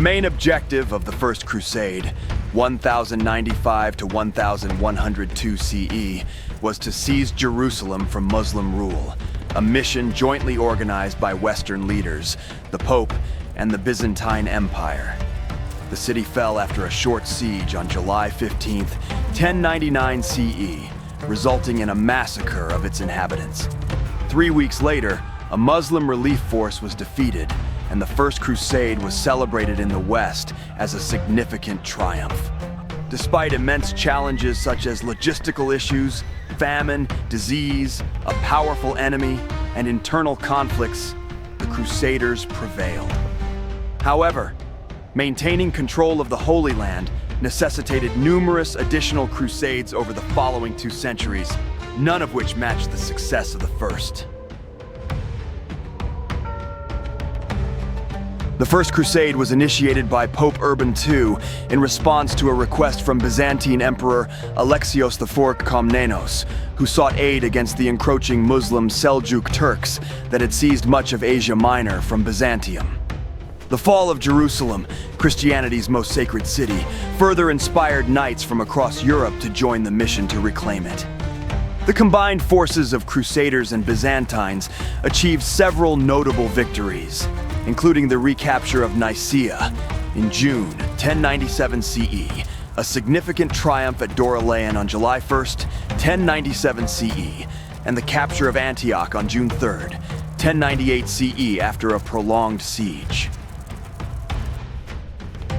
main objective of the First Crusade, 1095 to 1102 CE, was to seize Jerusalem from Muslim rule, a mission jointly organized by Western leaders, the Pope, and the Byzantine Empire. The city fell after a short siege on July 15, 1099 CE, resulting in a massacre of its inhabitants. 3 weeks later, a Muslim relief force was defeated, and the First Crusade was celebrated in the West as a significant triumph. Despite immense challenges such as logistical issues, famine, disease, a powerful enemy, and internal conflicts, the Crusaders prevailed. However, maintaining control of the Holy Land necessitated numerous additional crusades over the following 2 centuries, none of which matched the success of the first. The First Crusade was initiated by Pope Urban II in response to a request from Byzantine Emperor Alexios IV Komnenos, who sought aid against the encroaching Muslim Seljuk Turks that had seized much of Asia Minor from Byzantium. The fall of Jerusalem, Christianity's most sacred city, further inspired knights from across Europe to join the mission to reclaim it. The combined forces of Crusaders and Byzantines achieved several notable victories, including the recapture of Nicaea in June 1097 CE, a significant triumph at Dorylaeum on July 1st, 1097 CE, and the capture of Antioch on June 3rd, 1098 CE after a prolonged siege.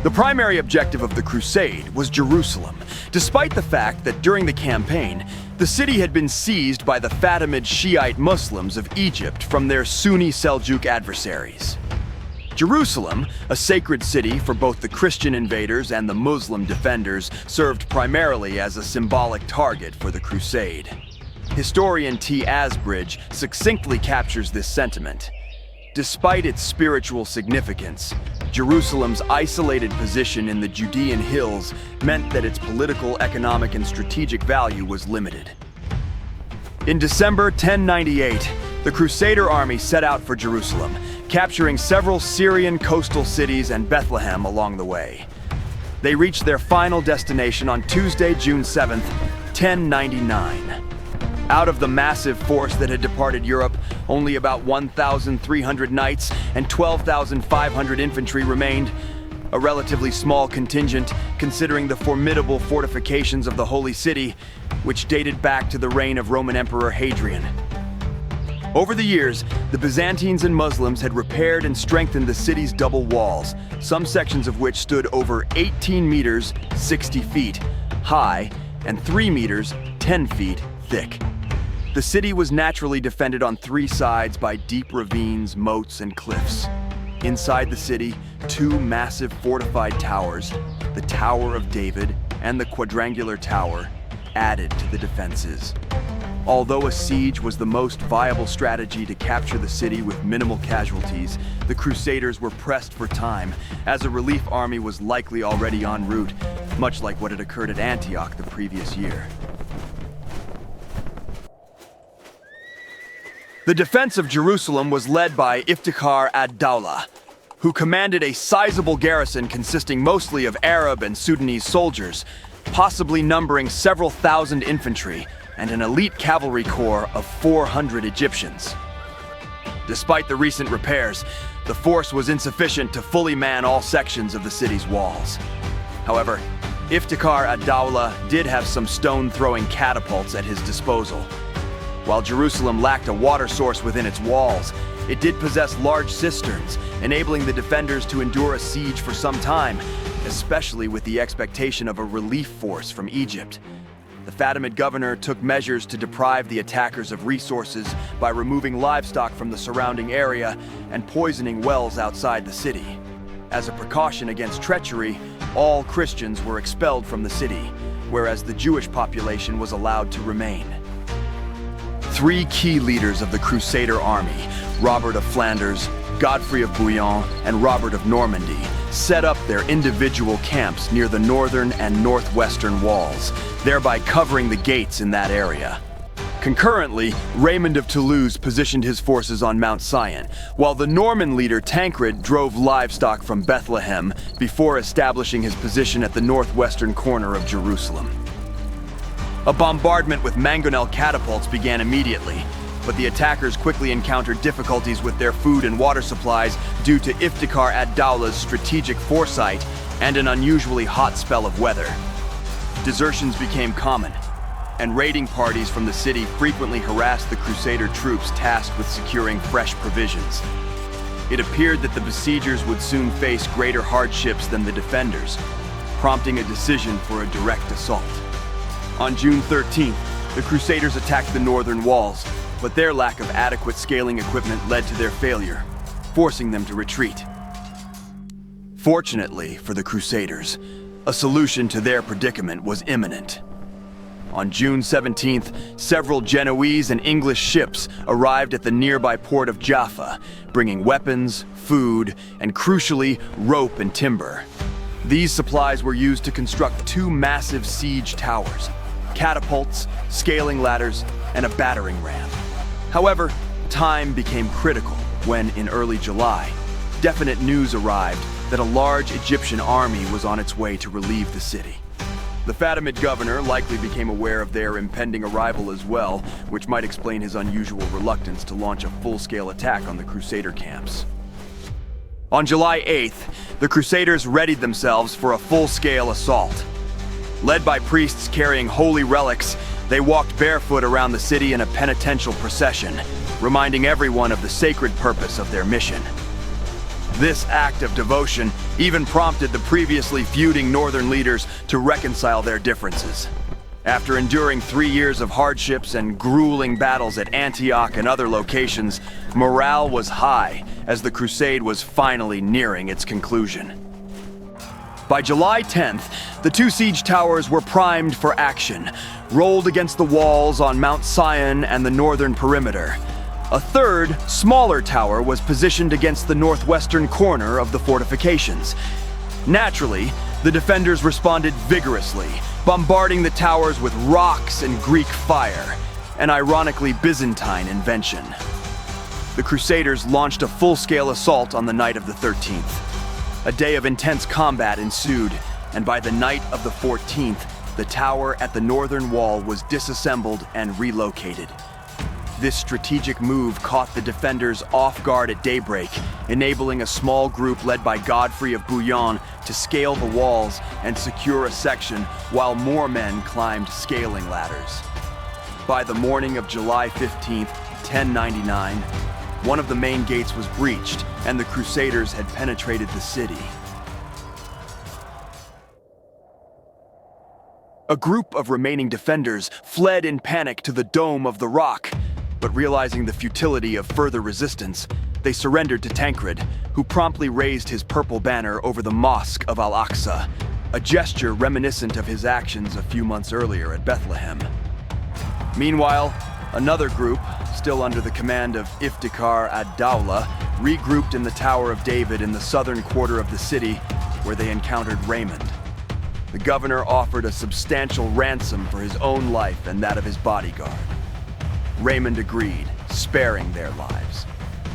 The primary objective of the crusade was Jerusalem, despite the fact that during the campaign, the city had been seized by the Fatimid Shiite Muslims of Egypt from their Sunni Seljuk adversaries. Jerusalem, a sacred city for both the Christian invaders and the Muslim defenders, served primarily as a symbolic target for the crusade. Historian T. Asbridge succinctly captures this sentiment. Despite its spiritual significance, Jerusalem's isolated position in the Judean hills meant that its political, economic, and strategic value was limited. In December 1098, the Crusader army set out for Jerusalem, capturing several Syrian coastal cities and Bethlehem along the way. They reached their final destination on Tuesday, June 7th, 1099. Out of the massive force that had departed Europe, only about 1,300 knights and 12,500 infantry remained, a relatively small contingent considering the formidable fortifications of the Holy City, which dated back to the reign of Roman Emperor Hadrian. Over the years, the Byzantines and Muslims had repaired and strengthened the city's double walls, some sections of which stood over 18 meters, 60 feet, high, and 3 meters, 10 feet, thick. The city was naturally defended on 3 sides by deep ravines, moats, and cliffs. Inside the city, 2 massive fortified towers, the Tower of David and the Quadrangular Tower, added to the defenses. Although a siege was the most viable strategy to capture the city with minimal casualties, the Crusaders were pressed for time, as a relief army was likely already en route, much like what had occurred at Antioch the previous year. The defense of Jerusalem was led by Iftikhar ad-Dawla, who commanded a sizable garrison consisting mostly of Arab and Sudanese soldiers, possibly numbering several thousand infantry, and an elite cavalry corps of 400 Egyptians. Despite the recent repairs, the force was insufficient to fully man all sections of the city's walls. However, Iftikhar ad-Dawla did have some stone-throwing catapults at his disposal. While Jerusalem lacked a water source within its walls, it did possess large cisterns, enabling the defenders to endure a siege for some time, especially with the expectation of a relief force from Egypt. The Fatimid governor took measures to deprive the attackers of resources by removing livestock from the surrounding area and poisoning wells outside the city. As a precaution against treachery, all Christians were expelled from the city, whereas the Jewish population was allowed to remain. 3 key leaders of the Crusader army, Robert of Flanders, Godfrey of Bouillon, and Robert of Normandy, set up their individual camps near the northern and northwestern walls, thereby covering the gates in that area. Concurrently, Raymond of Toulouse positioned his forces on Mount Sion, while the Norman leader Tancred drove livestock from Bethlehem before establishing his position at the northwestern corner of Jerusalem. A bombardment with mangonel catapults began immediately, but the attackers quickly encountered difficulties with their food and water supplies due to Iftikhar ad-Dawla's strategic foresight and an unusually hot spell of weather. Desertions became common, and raiding parties from the city frequently harassed the Crusader troops tasked with securing fresh provisions. It appeared that the besiegers would soon face greater hardships than the defenders, prompting a decision for a direct assault. On June 13th, the Crusaders attacked the northern walls, but their lack of adequate scaling equipment led to their failure, forcing them to retreat. Fortunately for the Crusaders, a solution to their predicament was imminent. On June 17th, several Genoese and English ships arrived at the nearby port of Jaffa, bringing weapons, food, and crucially, rope and timber. These supplies were used to construct two massive siege towers, catapults, scaling ladders, and a battering ram. However, time became critical when, in early July, definite news arrived that a large Egyptian army was on its way to relieve the city. The Fatimid governor likely became aware of their impending arrival as well, which might explain his unusual reluctance to launch a full-scale attack on the Crusader camps. On July 8th, the Crusaders readied themselves for a full-scale assault. Led by priests carrying holy relics, they walked barefoot around the city in a penitential procession, reminding everyone of the sacred purpose of their mission. This act of devotion even prompted the previously feuding northern leaders to reconcile their differences. After enduring 3 years of hardships and grueling battles at Antioch and other locations, morale was high as the crusade was finally nearing its conclusion. By July 10th, the two siege towers were primed for action, rolled against the walls on Mount Sion and the northern perimeter. A third, smaller tower was positioned against the northwestern corner of the fortifications. Naturally, the defenders responded vigorously, bombarding the towers with rocks and Greek fire, an ironically Byzantine invention. The Crusaders launched a full-scale assault on the night of the 13th. A day of intense combat ensued, and by the night of the 14th, the tower at the northern wall was disassembled and relocated. This strategic move caught the defenders off guard at daybreak, enabling a small group led by Godfrey of Bouillon to scale the walls and secure a section while more men climbed scaling ladders. By the morning of July 15th, 1099, one of the main gates was breached and the Crusaders had penetrated the city. A group of remaining defenders fled in panic to the Dome of the Rock, but realizing the futility of further resistance, they surrendered to Tancred, who promptly raised his purple banner over the Mosque of Al-Aqsa, a gesture reminiscent of his actions a few months earlier at Bethlehem. Meanwhile, another group, still under the command of Iftikhar ad-Dawla, regrouped in the Tower of David in the southern quarter of the city, where they encountered Raymond. The governor offered a substantial ransom for his own life and that of his bodyguard. Raymond agreed, sparing their lives.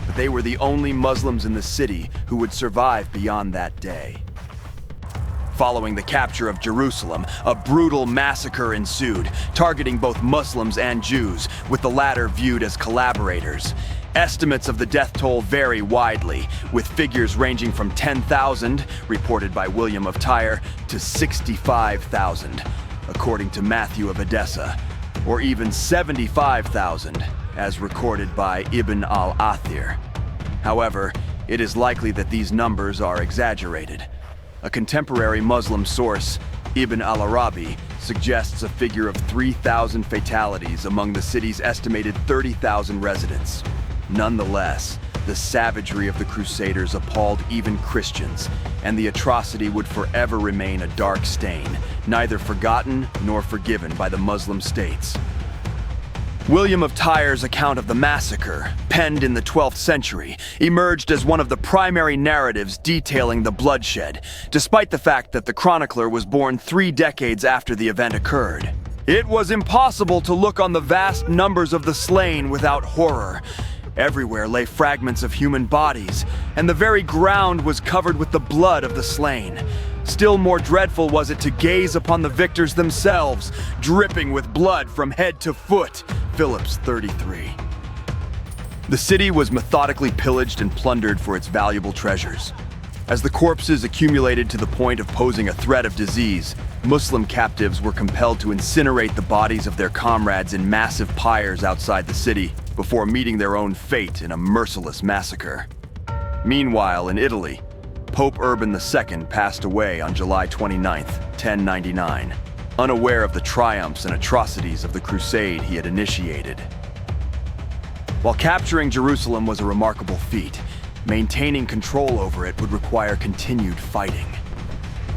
But they were the only Muslims in the city who would survive beyond that day. Following the capture of Jerusalem, a brutal massacre ensued, targeting both Muslims and Jews, with the latter viewed as collaborators. Estimates of the death toll vary widely, with figures ranging from 10,000, reported by William of Tyre, to 65,000, according to Matthew of Edessa, or even 75,000, as recorded by Ibn al-Athir. However, it is likely that these numbers are exaggerated. A contemporary Muslim source, Ibn al-Arabi, suggests a figure of 3,000 fatalities among the city's estimated 30,000 residents. Nonetheless, the savagery of the Crusaders appalled even Christians, and the atrocity would forever remain a dark stain, neither forgotten nor forgiven by the Muslim states. William of Tyre's account of the massacre, penned in the 12th century, emerged as one of the primary narratives detailing the bloodshed, despite the fact that the chronicler was born 3 decades after the event occurred. It was impossible to look on the vast numbers of the slain without horror. Everywhere lay fragments of human bodies, and the very ground was covered with the blood of the slain. Still more dreadful was it to gaze upon the victors themselves, dripping with blood from head to foot. Phillips 33. The city was methodically pillaged and plundered for its valuable treasures. As the corpses accumulated to the point of posing a threat of disease, Muslim captives were compelled to incinerate the bodies of their comrades in massive pyres outside the city before meeting their own fate in a merciless massacre. Meanwhile, in Italy, Pope Urban II passed away on July 29, 1099, unaware of the triumphs and atrocities of the crusade he had initiated. While capturing Jerusalem was a remarkable feat, maintaining control over it would require continued fighting.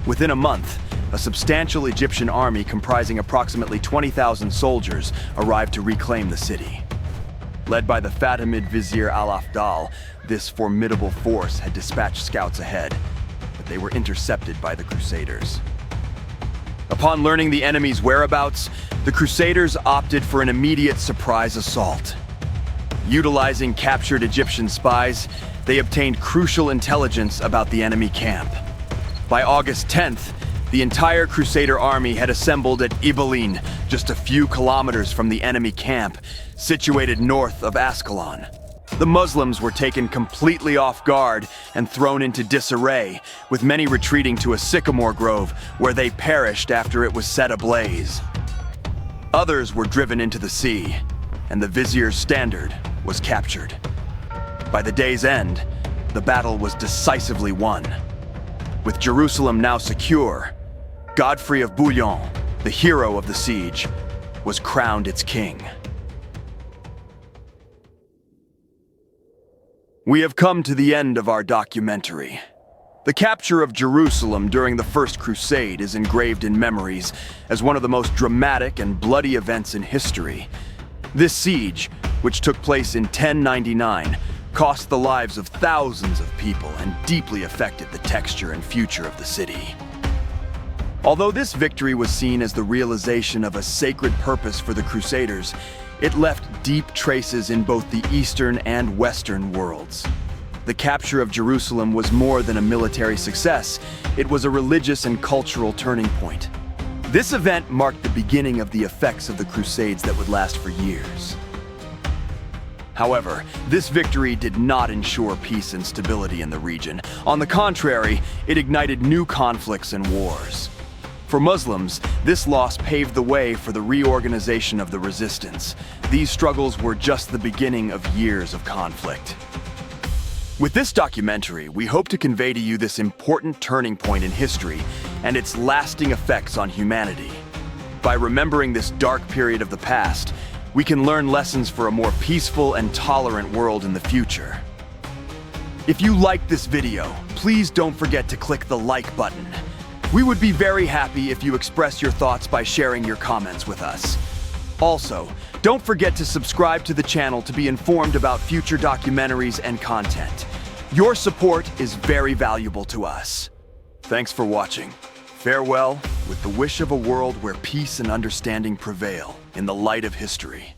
Within a month, a substantial Egyptian army comprising approximately 20,000 soldiers arrived to reclaim the city. Led by the Fatimid Vizier Al-Afdal, this formidable force had dispatched scouts ahead, but they were intercepted by the Crusaders. Upon learning the enemy's whereabouts, the Crusaders opted for an immediate surprise assault. Utilizing captured Egyptian spies, they obtained crucial intelligence about the enemy camp. By August 10th, the entire Crusader army had assembled at Ibelin, just a few kilometers from the enemy camp, situated north of Ascalon. The Muslims were taken completely off guard and thrown into disarray, with many retreating to a sycamore grove where they perished after it was set ablaze. Others were driven into the sea, and the vizier's standard was captured. By the day's end, the battle was decisively won. With Jerusalem now secure, Godfrey of Bouillon, the hero of the siege, was crowned its king. We have come to the end of our documentary. The capture of Jerusalem during the First Crusade is engraved in memories as one of the most dramatic and bloody events in history. This siege, which took place in 1099, cost the lives of thousands of people and deeply affected the texture and future of the city. Although this victory was seen as the realization of a sacred purpose for the Crusaders, it left deep traces in both the Eastern and Western worlds. The capture of Jerusalem was more than a military success, it was a religious and cultural turning point. This event marked the beginning of the effects of the Crusades that would last for years. However, this victory did not ensure peace and stability in the region. On the contrary, it ignited new conflicts and wars. For Muslims, this loss paved the way for the reorganization of the resistance. These struggles were just the beginning of years of conflict. With this documentary, we hope to convey to you this important turning point in history and its lasting effects on humanity. By remembering this dark period of the past, we can learn lessons for a more peaceful and tolerant world in the future. If you liked this video, please don't forget to click the like button. We would be very happy if you express your thoughts by sharing your comments with us. Also, don't forget to subscribe to the channel to be informed about future documentaries and content. Your support is very valuable to us. Thanks for watching. Farewell, with the wish of a world where peace and understanding prevail in the light of history.